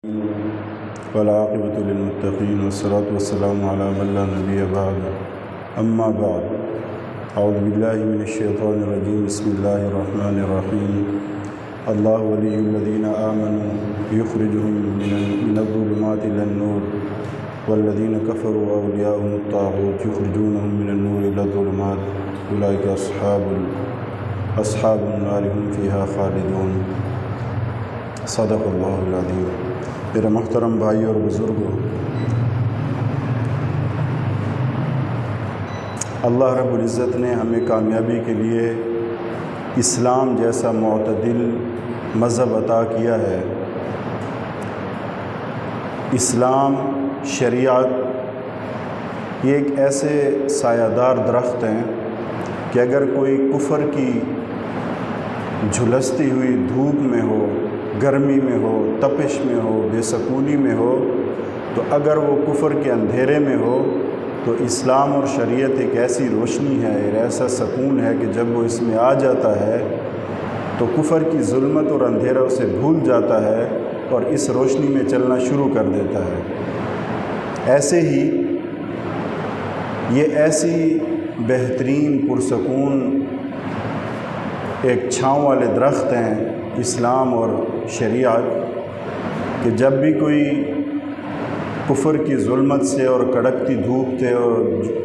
والعاقبۃ للمتقین والصلاة والسلام علی من لا نبی بعد اما بعد اعوذ باللہ من الشیطان الرجیم بسم اللہ الرحمن الرحیم اللہ ولی الذین آمنوا یخرجہم من الظلمات الی النور والذین کفروا اولیاءهم الطاغوت یخرجونہم من النور الی الظلمات اولئک اصحاب النار هم فیہا خالدون۔ صدق اللہ العظیم۔ میرے محترم بھائی اور بزرگوں، اللہ رب العزت نے ہمیں کامیابی کے لیے اسلام جیسا معتدل مذہب عطا کیا ہے۔ اسلام، شریعت یہ ایک ایسے سایہ دار درخت ہیں کہ اگر کوئی کفر کی جھلستی ہوئی دھوپ میں ہو، گرمی میں ہو، تپش میں ہو، بے سکونی میں ہو، تو اگر وہ کفر کے اندھیرے میں ہو تو اسلام اور شریعت ایک ایسی روشنی ہے، ایک ایسا سکون ہے کہ جب وہ اس میں آ جاتا ہے تو کفر کی ظلمت اور اندھیرا اسے بھول جاتا ہے اور اس روشنی میں چلنا شروع کر دیتا ہے۔ ایسے ہی یہ ایسی بہترین پرسکون ایک چھاؤں والے درخت ہیں اسلام اور شریعت، کہ جب بھی کوئی کفر کی ظلمت سے اور کڑکتی دھوپ سے اور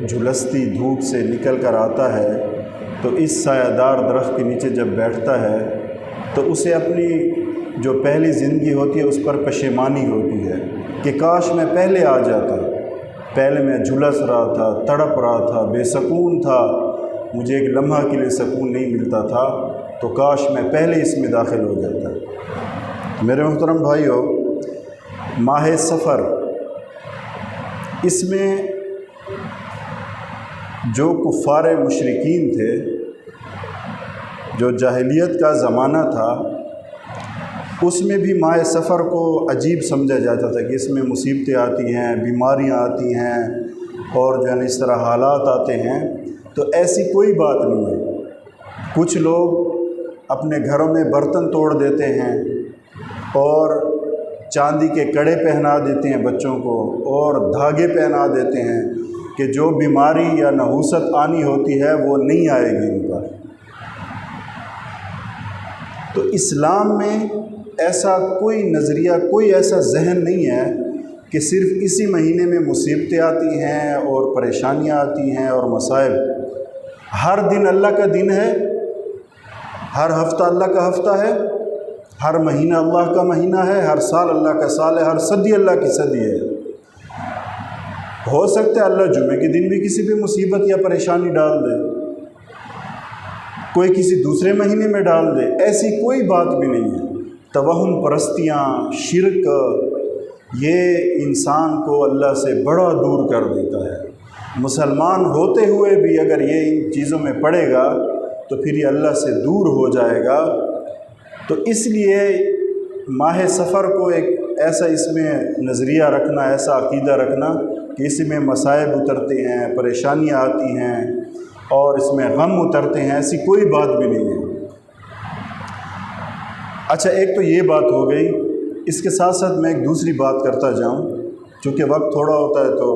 جھلستی دھوپ سے نکل کر آتا ہے تو اس سایہ دار درخت کے نیچے جب بیٹھتا ہے تو اسے اپنی جو پہلی زندگی ہوتی ہے اس پر پشیمانی ہوتی ہے کہ کاش میں پہلے آ جاتا، پہلے میں جھلس رہا تھا، تڑپ رہا تھا، بے سکون تھا، مجھے ایک لمحہ کے لیے سکون نہیں ملتا تھا، تو کاش میں پہلے اس میں داخل ہو جاتا۔ میرے محترم بھائیو، ماہ سفر، اس میں جو کفار مشرکین تھے، جو جاہلیت کا زمانہ تھا، اس میں بھی ماہ سفر کو عجیب سمجھا جاتا تھا کہ اس میں مصیبتیں آتی ہیں، بیماریاں آتی ہیں اور جو ہے اس طرح حالات آتے ہیں، تو ایسی کوئی بات نہیں ہے۔ کچھ لوگ اپنے گھروں میں برتن توڑ دیتے ہیں اور چاندی کے کڑے پہنا دیتے ہیں بچوں کو اور دھاگے پہنا دیتے ہیں کہ جو بیماری یا نحوست آنی ہوتی ہے وہ نہیں آئے گی ان پر۔ تو اسلام میں ایسا کوئی نظریہ، کوئی ایسا ذہن نہیں ہے کہ صرف اسی مہینے میں مصیبتیں آتی ہیں اور پریشانیاں آتی ہیں اور مصائب۔ ہر دن اللہ کا دن ہے، ہر ہفتہ اللہ کا ہفتہ ہے، ہر مہینہ اللہ کا مہینہ ہے، ہر سال اللہ کا سال ہے، ہر صدی اللہ کی صدی ہے۔ ہو سکتا ہے اللہ جمعے کے دن بھی کسی پہ مصیبت یا پریشانی ڈال دے، کوئی کسی دوسرے مہینے میں ڈال دے، ایسی کوئی بات بھی نہیں ہے۔ توہم پرستیاں، شرک، یہ انسان کو اللہ سے بڑا دور کر دیتا ہے۔ مسلمان ہوتے ہوئے بھی اگر یہ ان چیزوں میں پڑے گا تو پھر یہ اللہ سے دور ہو جائے گا۔ تو اس لیے ماہ سفر کو ایک ایسا اس میں نظریہ رکھنا، ایسا عقیدہ رکھنا کہ اس میں مصائب اترتے ہیں، پریشانیاں آتی ہیں اور اس میں غم اترتے ہیں، ایسی کوئی بات بھی نہیں ہے۔ اچھا، ایک تو یہ بات ہو گئی، اس کے ساتھ ساتھ میں ایک دوسری بات کرتا جاؤں، چونکہ وقت تھوڑا ہوتا ہے تو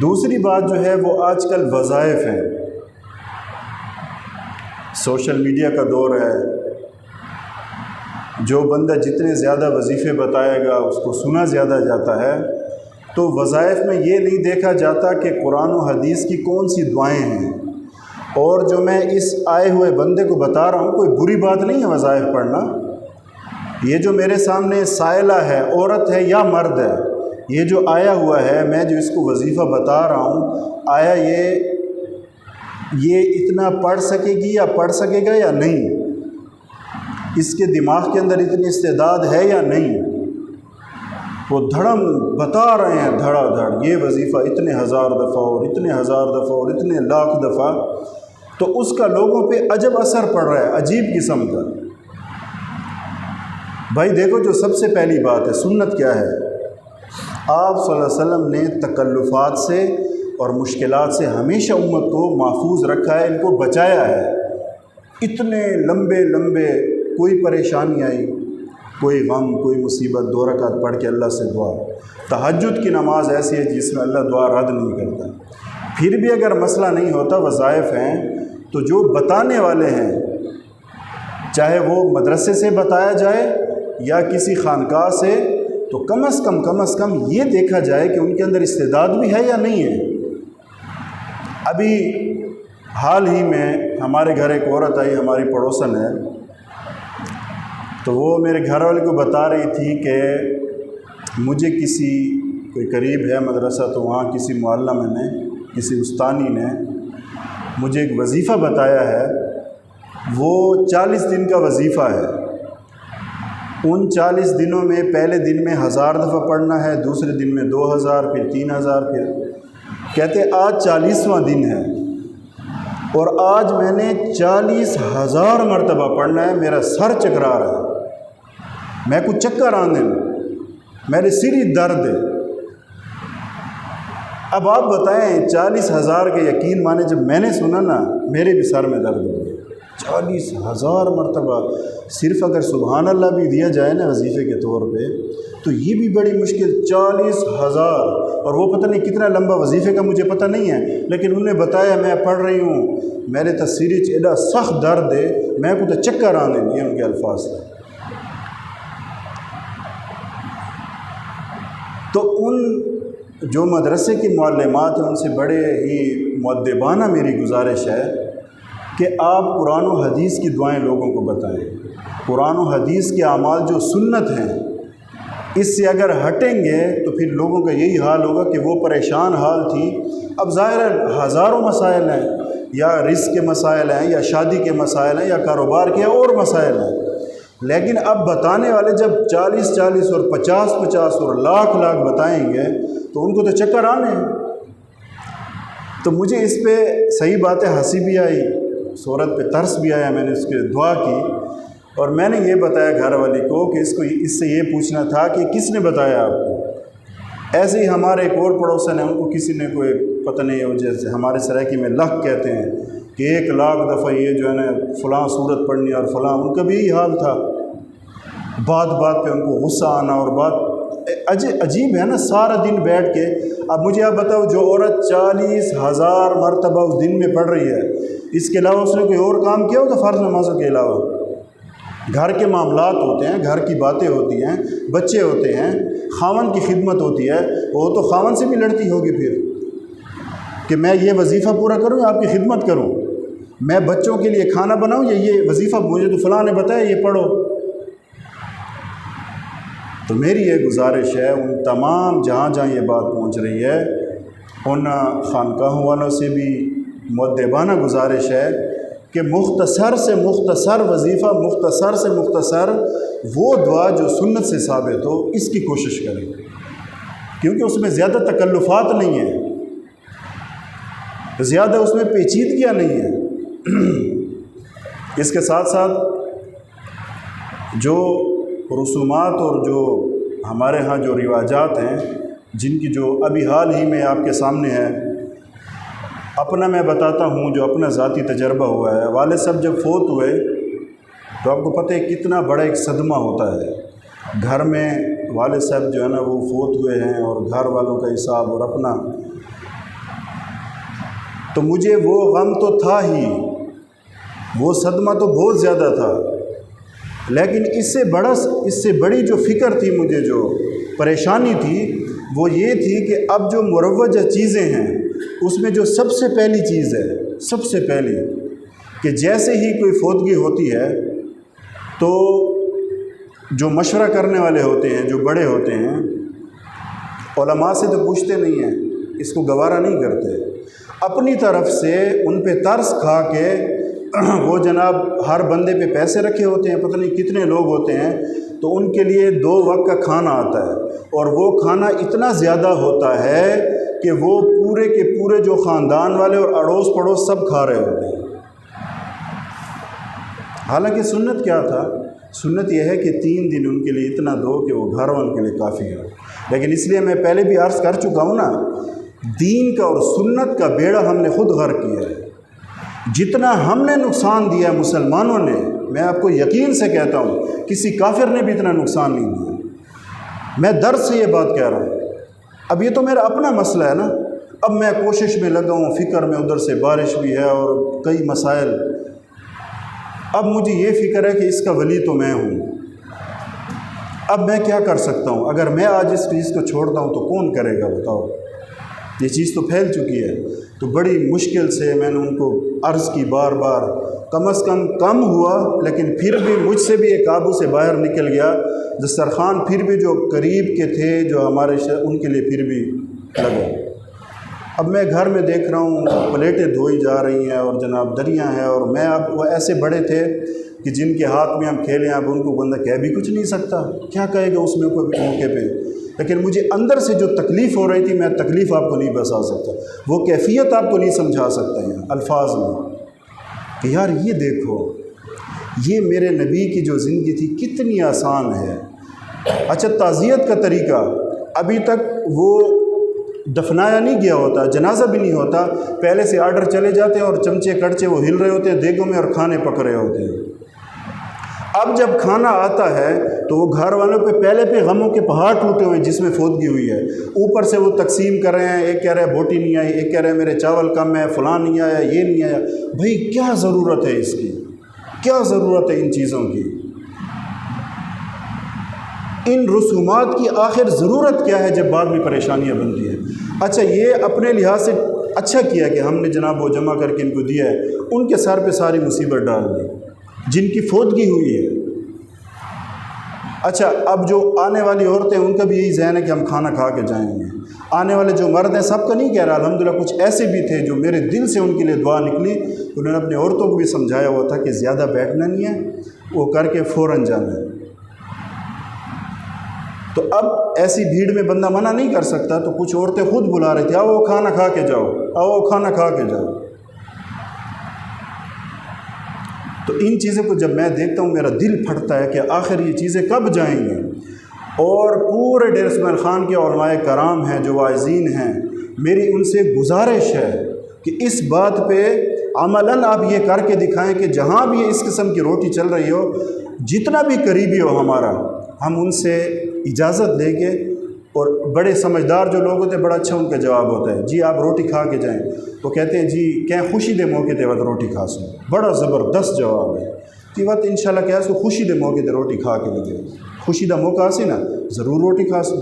دوسری بات جو ہے وہ آج کل وظائف ہیں۔ سوشل میڈیا کا دور ہے، جو بندہ جتنے زیادہ وظیفے بتائے گا اس کو سنا زیادہ جاتا ہے، تو وظائف میں یہ نہیں دیکھا جاتا کہ قرآن و حدیث کی کون سی دعائیں ہیں، اور جو میں اس آئے ہوئے بندے کو بتا رہا ہوں کوئی بری بات نہیں ہے وظائف پڑھنا۔ یہ جو میرے سامنے سائلہ ہے، عورت ہے یا مرد ہے، یہ جو آیا ہوا ہے، میں جو اس کو وظیفہ بتا رہا ہوں، آیا یہ اتنا پڑھ سکے گی یا پڑھ سکے گا یا نہیں؟ اس کے دماغ کے اندر اتنی استعداد ہے یا نہیں؟ وہ دھڑم بتا رہے ہیں دھڑا دھڑ، یہ وظیفہ اتنے ہزار دفعہ اور اتنے ہزار دفعہ اور اتنے لاکھ دفعہ، تو اس کا لوگوں پہ عجب اثر پڑ رہا ہے، عجیب قسم کا۔ بھائی دیکھو، جو سب سے پہلی بات ہے، سنت کیا ہے؟ آپ صلی اللہ علیہ وسلم نے تکلفات سے اور مشکلات سے ہمیشہ امت کو محفوظ رکھا ہے، ان کو بچایا ہے۔ اتنے لمبے کوئی پریشانی آئی، کوئی غم کوئی مصیبت 2 رکعت پڑھ کے اللہ سے دعا. تہجد کی نماز ایسی ہے جس میں اللہ دعا رد نہیں کرتا. پھر بھی اگر مسئلہ نہیں ہوتا، وظائف ہیں، تو جو بتانے والے ہیں، چاہے وہ مدرسے سے بتایا جائے یا کسی خانقاہ سے، تو کم از کم یہ دیکھا جائے کہ ان کے اندر استعداد بھی ہے یا نہیں ہے. ابھی حال ہی میں ہمارے گھر ایک عورت آئی، ہماری پڑوسن ہے، تو وہ میرے گھر والے کو بتا رہی تھی کہ مجھے کوئی قریب ہے مدرسہ، تو وہاں کسی معلم نے، کسی استانی نے مجھے ایک وظیفہ بتایا ہے. وہ 40 دن کا وظیفہ ہے. ان 40 دنوں میں پہلے دن میں 1000 دفعہ پڑھنا ہے، دوسرے دن میں 2000، پھر 3000، پھر کہتے آج 40واں دن ہے اور آج میں نے 40,000 مرتبہ پڑھنا ہے. میرا سر چکرا رہا ہے، میں کچھ چکر آنے میرے سر ہی درد ہے. اب آپ بتائیں 40,000 کے یقین مانے، جب میں نے سنا نا میرے بھی سر میں درد ہو گیا. 40,000 مرتبہ صرف اگر سبحان اللہ بھی دیا جائے نا وظیفے کے طور پہ، تو یہ بھی بڑی مشکل. 40,000، اور وہ پتہ نہیں کتنا لمبا وظیفے کا مجھے پتہ نہیں ہے، لیکن انہوں نے بتایا میں پڑھ رہی ہوں، میرے تصویری ایڈا سخت درد ہے، میں کو تو چکر آنے نہیں ہے ان کے الفاظ سے. تو ان جو مدرسے کی معلمات ہیں ان سے بڑے ہی مؤدبانہ میری گزارش ہے کہ آپ قرآن و حدیث کی دعائیں لوگوں کو بتائیں. قرآن و حدیث کے اعمال جو سنت ہیں، اس سے اگر ہٹیں گے تو پھر لوگوں کا یہی حال ہوگا کہ وہ پریشان حال تھی. اب ظاہر ہے ہزاروں مسائل ہیں، یا رزق کے مسائل ہیں، یا شادی کے مسائل ہیں، یا کاروبار کے اور مسائل ہیں، لیکن اب بتانے والے جب 40 اور 50 اور لاکھ بتائیں گے تو ان کو تو چکر آنے ہیں. تو مجھے اس پہ صحیح بات ہے ہنسی بھی آئی، صورت پہ ترس بھی آیا. میں نے اس کے دعا کی اور میں نے یہ بتایا گھر والی کو کہ اس سے یہ پوچھنا تھا کہ کس نے بتایا آپ کو. ایسے ہی ہمارے ایک اور پڑوسن ہیں، ان کو کسی نے کوئی پتہ نہیں، جیسے ہمارے سرائکی میں لکھ کہتے ہیں کہ 1,00,000 دفعہ یہ جو ہے نا فلاں صورت پڑھنی اور فلاں، ان کا بھی یہی حال تھا. بات پہ ان کو غصہ آنا، اور بات عجیب ہے نا، سارا دن بیٹھ کے. اب مجھے آپ بتاؤ، جو عورت 40,000 مرتبہ اس دن میں پڑھ رہی ہے، اس کے علاوہ اس نے کوئی اور کام کیا ہوگا فرض نمازوں کے علاوہ؟ گھر کے معاملات ہوتے ہیں، گھر کی باتیں ہوتی ہیں، بچے ہوتے ہیں، خاوند کی خدمت ہوتی ہے. وہ تو خاوند سے بھی لڑتی ہوگی پھر کہ میں یہ وظیفہ پورا کروں یا آپ کی خدمت کروں، میں بچوں کے لیے کھانا بناؤں یا یہ وظیفہ مجھے تو فلاں نے بتایا یہ پڑھو. تو میری یہ گزارش ہے ان تمام جہاں یہ بات پہنچ رہی ہے، ان خانقاہوں والوں سے بھی مؤدبانہ گزارش ہے کہ مختصر سے مختصر وظیفہ، مختصر سے مختصر وہ دعا جو سنت سے ثابت ہو، اس کی کوشش کریں، کیونکہ اس میں زیادہ تکلفات نہیں ہیں، زیادہ اس میں پیچیدگیاں نہیں ہیں. اس کے ساتھ ساتھ جو رسومات اور جو ہمارے ہاں جو رواجات ہیں، جن کی جو ابھی حال ہی میں آپ کے سامنے ہے، اپنا میں بتاتا ہوں جو اپنا ذاتی تجربہ ہوا ہے. والد صاحب جب فوت ہوئے تو آپ کو پتہ ہے کتنا بڑا ایک صدمہ ہوتا ہے. گھر میں والد صاحب جو ہے نا وہ فوت ہوئے ہیں، اور گھر والوں کا حساب اور اپنا، تو مجھے وہ غم تو تھا ہی، وہ صدمہ تو بہت زیادہ تھا، لیکن اس سے بڑی جو فکر تھی، مجھے جو پریشانی تھی وہ یہ تھی کہ اب جو مروجہ چیزیں ہیں اس میں جو سب سے پہلی چیز ہے، سب سے پہلی، کہ جیسے ہی کوئی فوتگی ہوتی ہے تو جو مشورہ کرنے والے ہوتے ہیں، جو بڑے ہوتے ہیں، علماء سے تو پوچھتے نہیں ہیں، اس کو گوارا نہیں کرتے، اپنی طرف سے ان پہ ترس کھا کے وہ جناب ہر بندے پہ پیسے رکھے ہوتے ہیں، پتہ نہیں کتنے لوگ ہوتے ہیں، تو ان کے لیے 2 وقت کا کھانا آتا ہے، اور وہ کھانا اتنا زیادہ ہوتا ہے کہ وہ پورے کے پورے جو خاندان والے اور اڑوس پڑوس سب کھا رہے ہوتے ہیں. حالانکہ سنت کیا تھا؟ سنت یہ ہے کہ 3 دن ان کے لیے اتنا دو کہ وہ گھر والوں کے لیے کافی ہے. لیکن اس لیے میں پہلے بھی عرض کر چکا ہوں نا، دین کا اور سنت کا بیڑا ہم نے خود غرق کیا ہے. جتنا ہم نے نقصان دیا مسلمانوں نے، میں آپ کو یقین سے کہتا ہوں کسی کافر نے بھی اتنا نقصان نہیں دیا۔ میں درد سے یہ بات کہہ رہا ہوں۔ اب یہ تو میرا اپنا مسئلہ ہے نا، اب میں کوشش میں لگا ہوں، فکر میں، ادھر سے بارش بھی ہے اور کئی مسائل۔ اب مجھے یہ فکر ہے کہ اس کا ولی تو میں ہوں، اب میں کیا کر سکتا ہوں؟ اگر میں آج اس چیز کو چھوڑتا ہوں تو کون کرے گا بتاؤ؟ یہ چیز تو پھیل چکی ہے۔ تو بڑی مشکل سے میں نے ان کو عرض کی بار بار، کم از کم ہوا، لیکن پھر بھی مجھ سے بھی ایک قابو سے باہر نکل گیا۔ دسترخوان پھر بھی جو قریب کے تھے، جو ہمارے ان کے لیے پھر بھی لگا۔ اب میں گھر میں دیکھ رہا ہوں پلیٹیں دھوئی جا رہی ہیں اور جناب دریاں ہیں، اور میں اب وہ ایسے بڑے تھے کہ جن کے ہاتھ میں ہم کھیلیں، اب ان کو بندہ کہہ بھی کچھ نہیں سکتا، کیا کہے گا اس میں کوئی موقع پہ۔ لیکن مجھے اندر سے جو تکلیف ہو رہی تھی، میں تکلیف آپ کو نہیں بتا سکتا، وہ کیفیت آپ کو نہیں سمجھا سکتا ہیں الفاظ میں، کہ یار یہ دیکھو، یہ میرے نبی کی جو زندگی تھی کتنی آسان ہے۔ اچھا، تعزیت کا طریقہ، ابھی تک وہ دفنایا نہیں گیا ہوتا، جنازہ بھی نہیں ہوتا، پہلے سے آرڈر چلے جاتے ہیں اور چمچے کڑچے وہ ہل رہے ہوتے ہیں دیگوں میں اور کھانے پک رہے ہوتے ہیں۔ اب جب کھانا آتا ہے تو وہ گھر والوں پہ پہلے پہ غموں کے پہاڑ ٹوٹے ہوئے ہیں جس میں فوتگی ہوئی ہے، اوپر سے وہ تقسیم کر رہے ہیں، ایک کہہ رہا ہے بوٹی نہیں آئی، ایک کہہ رہا ہے میرے چاول کم ہے، فلاں نہیں آیا، یہ نہیں آیا۔ بھئی کیا ضرورت ہے اس کی؟ کیا ضرورت ہے ان چیزوں کی؟ ان رسومات کی آخر ضرورت کیا ہے جب بعد میں پریشانیاں بنتی ہیں؟ اچھا، یہ اپنے لحاظ سے اچھا کیا کہ ہم نے جناب وہ جمع کر کے ان کو دیا ہے، ان کے سر پہ ساری مصیبت ڈال دی جن کی فوتگی ہوئی ہے۔ اچھا، اب جو آنے والی عورتیں ان کا بھی یہی ذہن ہے کہ ہم کھانا کھا کے جائیں گے۔ آنے والے جو مرد ہیں، سب کا نہیں کہہ رہا، الحمدللہ کچھ ایسے بھی تھے جو میرے دل سے ان کے لیے دعا نکلی، انہوں نے اپنے عورتوں کو بھی سمجھایا ہوا تھا کہ زیادہ بیٹھنا نہیں ہے، وہ کر کے فوراً جانا ہے۔ تو اب ایسی بھیڑ میں بندہ منع نہیں کر سکتا، تو کچھ عورتیں خود بلا رہی تھیں، آؤ کھانا کھا کے جاؤ، آؤ کھانا کھا کے جاؤ۔ تو ان چیزوں کو جب میں دیکھتا ہوں میرا دل پھٹتا ہے کہ آخر یہ چیزیں کب جائیں گی۔ اور پورے ڈیر اسماعیل خان کے علماء کرام ہیں جو واعظین ہیں، میری ان سے گزارش ہے کہ اس بات پہ عملاً آپ یہ کر کے دکھائیں کہ جہاں بھی اس قسم کی روٹی چل رہی ہو، جتنا بھی قریبی ہو ہمارا، ہم ان سے اجازت لے کے، اور بڑے سمجھدار جو لوگ ہوتے ہیں بڑا اچھا ان کا جواب ہوتا ہے، جی آپ روٹی کھا کے جائیں، وہ کہتے ہیں جی کیا خوشی دے موقع تے وقت روٹی کھا سو، بڑا زبردست جواب ہے کہ وقت انشاءاللہ کیا سو خوشی دے موقع تے روٹی کھا کے لگے، خوشی دا موقع آسی نا ضرور روٹی کھا سو۔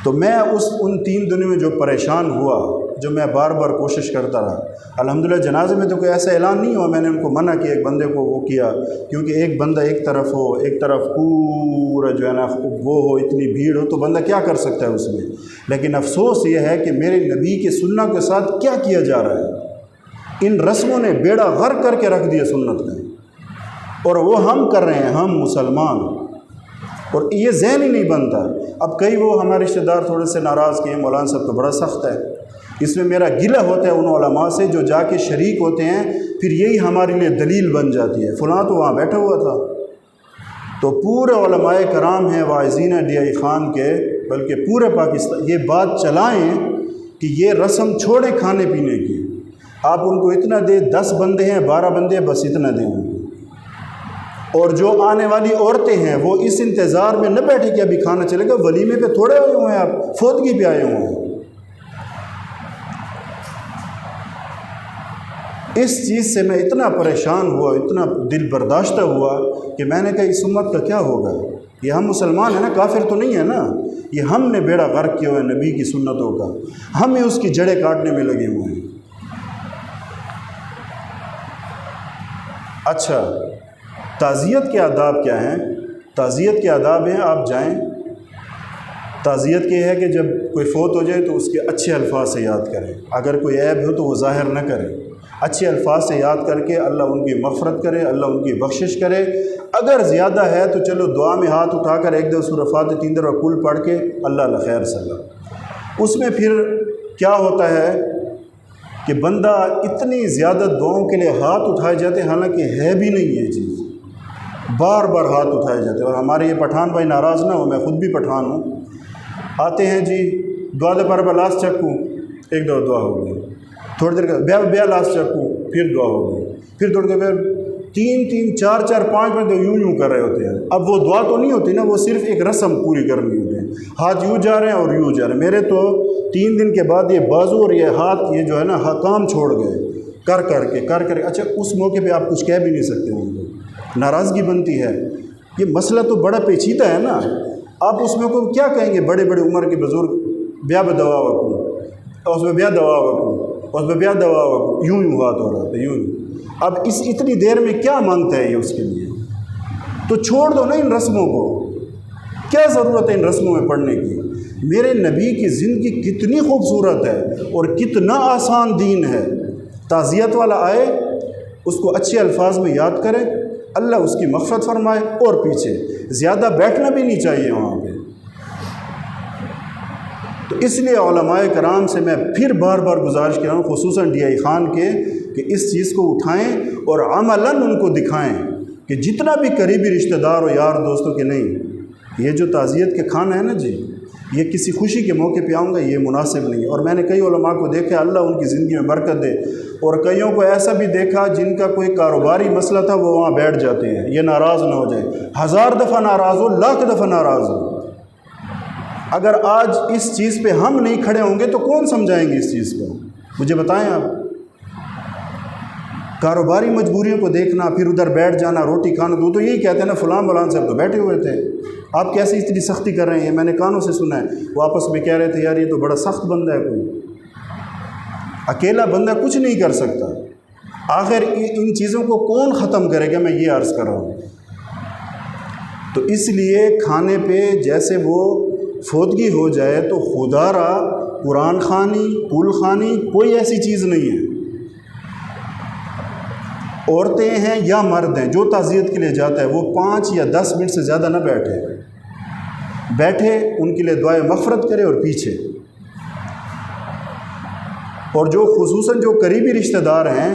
تو میں ان 3 دنوں میں جو پریشان ہوا، جو میں بار بار کوشش کرتا رہا، الحمدللہ جنازے میں تو کوئی ایسا اعلان نہیں ہوا، میں نے ان کو منع کیا، ایک بندے کو وہ کیا، کیونکہ ایک بندہ ایک طرف ہو، ایک طرف پورا جو ہے نا وہ ہو، اتنی بھیڑ ہو، تو بندہ کیا کر سکتا ہے اس میں۔ لیکن افسوس یہ ہے کہ میرے نبی کے سنت کے ساتھ کیا کیا جا رہا ہے، ان رسموں نے بیڑا غرق کر کے رکھ دیا سنت کا، اور وہ ہم کر رہے ہیں، ہم مسلمان، اور یہ ذہن ہی نہیں بنتا۔ اب کئی وہ ہمارے رشتہ دار تھوڑے سے ناراض کہ مولانا صاحب تو بڑا سخت ہے، اس میں میرا گلہ ہوتا ہے ان علماء سے جو جا کے شریک ہوتے ہیں، پھر یہی ہمارے لیے دلیل بن جاتی ہے، فلاں تو وہاں بیٹھا ہوا تھا۔ تو پورے علماء کرام ہیں، واعظین ڈی آئی خان کے، بلکہ پورے پاکستان، یہ بات چلائیں کہ یہ رسم چھوڑیں کھانے پینے کی، آپ ان کو اتنا دیں، 10 بندے ہیں 12 بندے ہیں، بس اتنا دیں ان کو۔ اور جو آنے والی عورتیں ہیں وہ اس انتظار میں نہ بیٹھے کہ ابھی کھانا چلے گا، ولیمے پہ تھوڑے ہوئے ہوئے ہیں، آپ فوتگی پہ آئے ہوئے ہیں۔ اس چیز سے میں اتنا پریشان ہوا، اتنا دل برداشتہ ہوا کہ میں نے کہا اس امت کا کیا ہوگا، یہ ہم مسلمان ہیں نا، کافر تو نہیں ہے نا، یہ ہم نے بیڑا غرق کیا ہوا ہے نبی کی سنتوں کا، ہم ہی اس کی جڑیں کاٹنے میں لگے ہوئے ہیں۔ اچھا، تعزیت کے آداب کیا ہیں؟ تعزیت کے آداب ہیں، آپ جائیں، تعزیت کے ہے کہ جب کوئی فوت ہو جائے تو اس کے اچھے الفاظ سے یاد کریں، اگر کوئی عیب ہو تو وہ ظاہر نہ کریں، اچھے الفاظ سے یاد کر کے اللہ ان کی مغفرت کرے، اللہ ان کی بخشش کرے۔ اگر زیادہ ہے تو چلو دعا میں ہاتھ اٹھا کر 1 سورہ فاتحہ 3 دفعہ کل پڑھ کے اللہ خیر صلی۔ اس میں پھر کیا ہوتا ہے کہ بندہ اتنی زیادہ دعاؤں کے لیے ہاتھ اٹھائے جاتے ہیں، حالانکہ ہے بھی نہیں یہ چیز، بار بار ہاتھ اٹھائے جاتے ہیں۔ اور ہمارے یہ پٹھان بھائی ناراض نہ ہو، میں خود بھی پٹھان ہوں، آتے ہیں جی دعا دے پر بلاس چکوں، 1 دفعہ دعا ہو گئی، تھوڑی دیر کا بیا لاسٹ چکو، پھر دعا ہوگی، پھر تھوڑی دیر 3 4 5 منٹ تو یوں کر رہے ہوتے ہیں۔ اب وہ دعا تو نہیں ہوتی نا، وہ صرف ایک رسم پوری کرنی ہوتی ہے، ہاتھ یوں جا رہے ہیں اور یوں جا رہے ہیں۔ میرے تو 3 دن کے بعد یہ بازو اور یہ ہاتھ یہ جو ہے نا کام چھوڑ گئے کر کے۔ اچھا اس موقع پہ آپ کچھ کہہ بھی نہیں سکتے، ان کو ناراضگی بنتی ہے۔ یہ مسئلہ تو بڑا پیچیدہ ہے نا، آپ اس میں کو کیا کہیں گے؟ بڑے بڑے عمر کے بزرگ بیا بدوا وکو، اس میں بیا دوا وکو، اس میں بیا دوا وکو، یوں ہاتھ ہو رہا تھا یوں۔ اب اس اتنی دیر میں کیا مانگتا ہے یہ اس کے لیے؟ تو چھوڑ دو نا ان رسموں کو، کیا ضرورت ہے ان رسموں میں پڑھنے کی؟ میرے نبی کی زندگی کتنی خوبصورت ہے اور کتنا آسان دین ہے۔ تعزیت والا آئے، اس کو اچھے الفاظ میں یاد کرے، اللہ اس کی مغفرت فرمائے، اور پیچھے زیادہ بیٹھنا بھی نہیں چاہیے وہاں پہ۔ تو اس لیے علماء کرام سے میں پھر بار بار گزارش کر رہا ہوں، خصوصاً ڈی آئی خان کے، کہ اس چیز کو اٹھائیں اور عملاً ان کو دکھائیں کہ جتنا بھی قریبی رشتہ دار اور یار دوستوں کے نہیں، یہ جو تعزیت کے کھانا ہے نا جی، یہ کسی خوشی کے موقع پہ آؤں گا یہ مناسب نہیں ہے۔ اور میں نے کئی علماء کو دیکھا، اللہ ان کی زندگی میں برکت دے، اور کئیوں کو ایسا بھی دیکھا جن کا کوئی کاروباری مسئلہ تھا وہ وہاں بیٹھ جاتے ہیں، یہ ناراض نہ ہو جائے، 1000 دفعہ ناراض ہو، 1,00,000 دفعہ ناراض ہو۔ اگر آج اس چیز پہ ہم نہیں کھڑے ہوں گے تو کون سمجھائیں گے اس چیز کو؟ مجھے بتائیں آپ، کاروباری مجبوریوں کو دیکھنا، پھر ادھر بیٹھ جانا، روٹی کھانا، تو یہی کہتے ہیں نا فلاں مولانا صاحب تو بیٹھے ہوئے تھے، آپ کیسے اتنی سختی کر رہے ہیں؟ میں نے کانوں سے سنا ہے، وہ آپس میں کہہ رہے تھے یار یہ تو بڑا سخت بندہ ہے، کوئی اکیلا بندہ کچھ نہیں کر سکتا۔ آخر ان چیزوں کو کون ختم کرے گا؟ میں یہ عرض کر رہا ہوں۔ تو اس لیے کھانے پہ جیسے وہ فوتگی ہو جائے تو خدا را قرآن خوانی، پل خوانی کوئی ایسی چیز نہیں ہے۔ عورتیں ہیں یا مرد ہیں، جو تعزیت کے لیے جاتا ہے وہ 5 یا 10 منٹ سے زیادہ نہ بیٹھے، ان کے لیے دعائے مغفرت کرے اور پیچھے۔ اور جو خصوصاً جو قریبی رشتہ دار ہیں،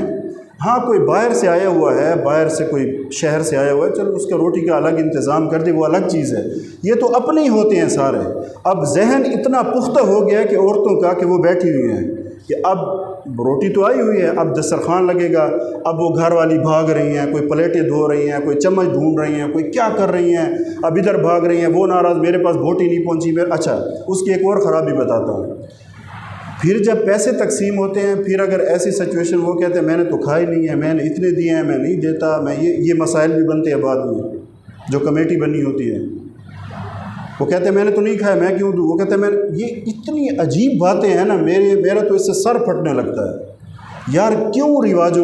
ہاں کوئی باہر سے آیا ہوا ہے، باہر سے کوئی شہر سے آیا ہوا ہے، چلو اس کا روٹی کا الگ انتظام کر دے، وہ الگ چیز ہے، یہ تو اپنے ہی ہوتے ہیں سارے۔ اب ذہن اتنا پختہ ہو گیا کہ عورتوں کا کہ وہ بیٹھی ہوئی ہیں کہ اب روٹی تو آئی ہوئی ہے، اب دسترخوان لگے گا، اب وہ گھر والی بھاگ رہی ہیں، کوئی پلیٹیں دھو رہی ہیں، کوئی چمچ ڈھونڈ رہی ہیں، کوئی کیا کر رہی ہیں، اب ادھر بھاگ رہی ہیں، وہ ناراض میرے پاس بوٹی نہیں پہنچی۔ اچھا اس کی ایک اور خرابی بتاتا ہوں، پھر جب پیسے تقسیم ہوتے ہیں، پھر اگر ایسی سچویشن وہ کہتے ہیں میں نے تو کھائی نہیں ہے، میں نے اتنے دیے ہیں، میں نہیں دیتا، میں یہ مسائل بھی بنتے ہیں بعد میں، جو کمیٹی بنی ہوتی ہے، وہ کہتے ہیں میں نے تو نہیں کھایا، میں کیوں دوں؟ وہ کہتے ہیں یہ اتنی عجیب باتیں ہیں نا، میرا تو اس سے سر پھٹنے لگتا ہے۔ یار کیوں رواج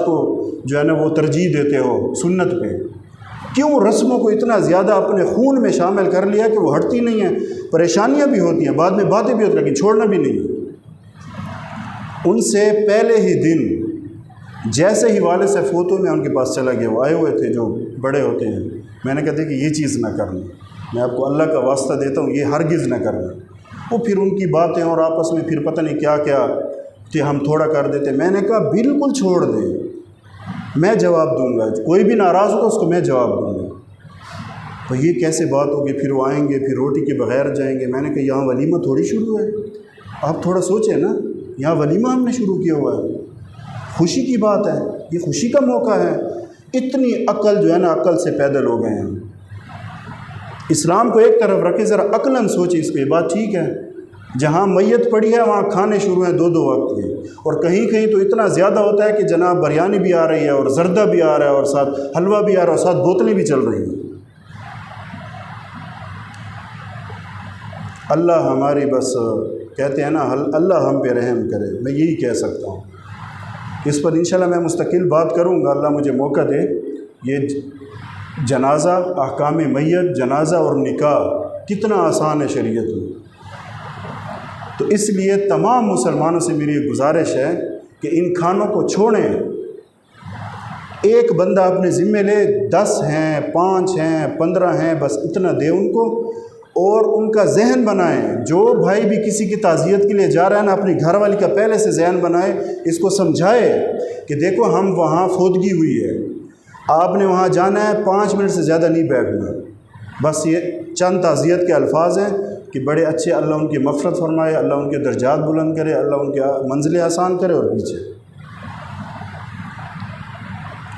کو جو ہے نا وہ ترجیح دیتے ہو سنت پہ؟ کیوں رسموں کو اتنا زیادہ اپنے خون میں شامل کر لیا کہ وہ ہٹتی نہیں ہیں؟ پریشانیاں بھی ہوتی ہیں، بعد میں باتیں بھی ہوتی ہیں، لیکن چھوڑنا بھی نہیں۔ ان سے پہلے ہی دن جیسے ہی والد سے فوتو میں ان کے پاس چلا گیا، وہ آئے ہوئے تھے جو بڑے ہوتے ہیں، میں نے کہا کہ یہ چیز نہ کرنا، میں آپ کو اللہ کا واسطہ دیتا ہوں، یہ ہرگز نہ کرنا۔ وہ پھر ان کی باتیں اور آپس میں پھر پتہ نہیں کیا کیا کہ ہم تھوڑا کر دیتے۔ میں نے کہا بالکل چھوڑ دیں، میں جواب دوں گا، کوئی بھی ناراض ہوگا اس کو میں جواب دوں گا۔ تو یہ کیسے بات ہوگی؟ پھر وہ آئیں گے، پھر روٹی کے بغیر جائیں گے۔ میں نے کہا یہاں ولیمہ تھوڑی شروع ہے، آپ تھوڑا سوچیں نا، یہاں ولیمہ ہم نے شروع کیا ہوا ہے، خوشی کی بات ہے، یہ خوشی کا موقع ہے۔ اتنی عقل جو ہے نا، عقل سے پیدل ہو گئے ہیں۔ اسلام کو ایک طرف رکھے، ذرا عقلاً سوچیں اس کو، یہ بات ٹھیک ہے؟ جہاں میت پڑی ہے وہاں کھانے شروع ہیں 2 وقت کے، اور کہیں کہیں تو اتنا زیادہ ہوتا ہے کہ جناب بریانی بھی آ رہی ہے اور زردہ بھی آ رہا ہے اور ساتھ حلوہ بھی آ رہا ہے اور ساتھ بوتلیں بھی چل رہی ہیں۔ اللہ ہماری بس کہتے ہیں نا، اللہ ہم پہ رحم کرے، میں یہی کہہ سکتا ہوں۔ اس پر انشاءاللہ میں مستقل بات کروں گا، اللہ مجھے موقع دے۔ یہ جنازہ، احکام میت، جنازہ اور نکاح کتنا آسان ہے شریعت میں۔ تو اس لیے تمام مسلمانوں سے میری ایک گزارش ہے کہ ان کھانوں کو چھوڑیں۔ ایک بندہ اپنے ذمے لے، 10 ہیں، 5 ہیں، 15 ہیں، بس اتنا دے ان کو، اور ان کا ذہن بنائیں۔ جو بھائی بھی کسی کی تعزیت کے لیے جا رہا ہے نا، اپنی گھر والی کا پہلے سے ذہن بنائے، اس کو سمجھائے کہ دیکھو ہم وہاں فوتگی ہوئی ہے، آپ نے وہاں جانا ہے، 5 منٹ سے زیادہ نہیں بیٹھنا، بس یہ چند تعزیت کے الفاظ ہیں، کہ بڑے اچھے، اللہ ان کی مغفرت فرمائے، اللہ ان کے درجات بلند کرے، اللہ ان کے منزلیں آسان کرے، اور پیچھے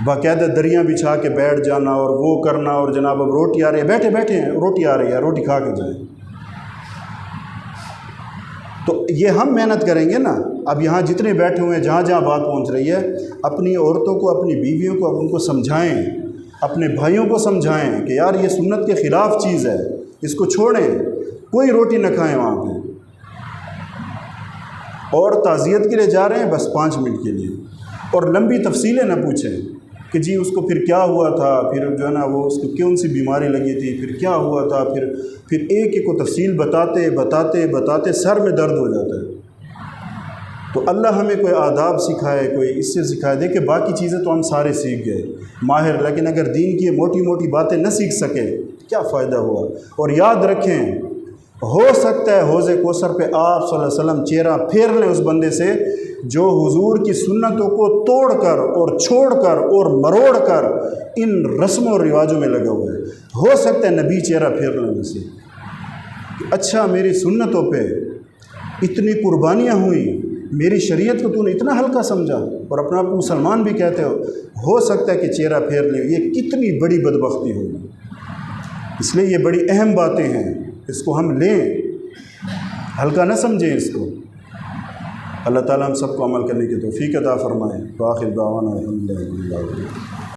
باقاعدہ دریاں بچھا کے بیٹھ جانا اور وہ کرنا، اور جناب اب روٹی آ رہی ہے، بیٹھے بیٹھے ہیں روٹی آ رہی ہے، روٹی کھا کے جائیں۔ تو یہ ہم محنت کریں گے نا۔ اب یہاں جتنے بیٹھے ہوئے ہیں، جہاں جہاں بات پہنچ رہی ہے، اپنی عورتوں کو، اپنی بیویوں کو، ان کو سمجھائیں، اپنے بھائیوں کو سمجھائیں کہ یار یہ سنت کے خلاف چیز ہے، اس کو چھوڑیں، کوئی روٹی نہ کھائیں وہاں پہ، اور تعزیت کے لیے جا رہے ہیں بس 5 منٹ کے لیے، اور لمبی تفصیلیں نہ پوچھیں کہ جی اس کو پھر کیا ہوا تھا، پھر جو ہے نا وہ اس کو کون سی بیماری لگی تھی، پھر کیا ہوا تھا، پھر ایک ایک کو تفصیل بتاتے بتاتے بتاتے سر میں درد ہو جاتا ہے۔ تو اللہ ہمیں کوئی آداب سکھائے، کوئی اس سے سکھائے دے کہ باقی چیزیں تو ہم سارے سیکھ گئے ماہر، لیکن اگر دین کی موٹی موٹی باتیں نہ سیکھ سکے کیا فائدہ ہوا۔ اور یاد رکھیں، ہو سکتا ہے حوض کوثر پہ آپ صلی اللہ علیہ وسلم چہرہ پھیر لیں اس بندے سے جو حضور کی سنتوں کو توڑ کر اور چھوڑ کر اور مروڑ کر ان رسموں اور رواجوں میں لگا ہوا ہے۔ ہو سکتا ہے نبی چہرہ پھیر لیں اسے، اچھا میری سنتوں پہ اتنی قربانیاں ہوئیں، میری شریعت کو تو نے اتنا ہلکا سمجھا اور اپنا آپ کو مسلمان بھی کہتے ہو سکتا ہے کہ چہرہ پھیر لیں۔ یہ کتنی بڑی بدبختی ہوگی۔ اس لیے یہ بڑی اہم باتیں ہیں، اس کو ہم لیں، ہلکا نہ سمجھیں اس کو۔ اللہ تعالیٰ ہم سب کو عمل کرنے کی توفیق عطا فرمائے۔ وآخر دعوانا الحمدللہ رب العالمین۔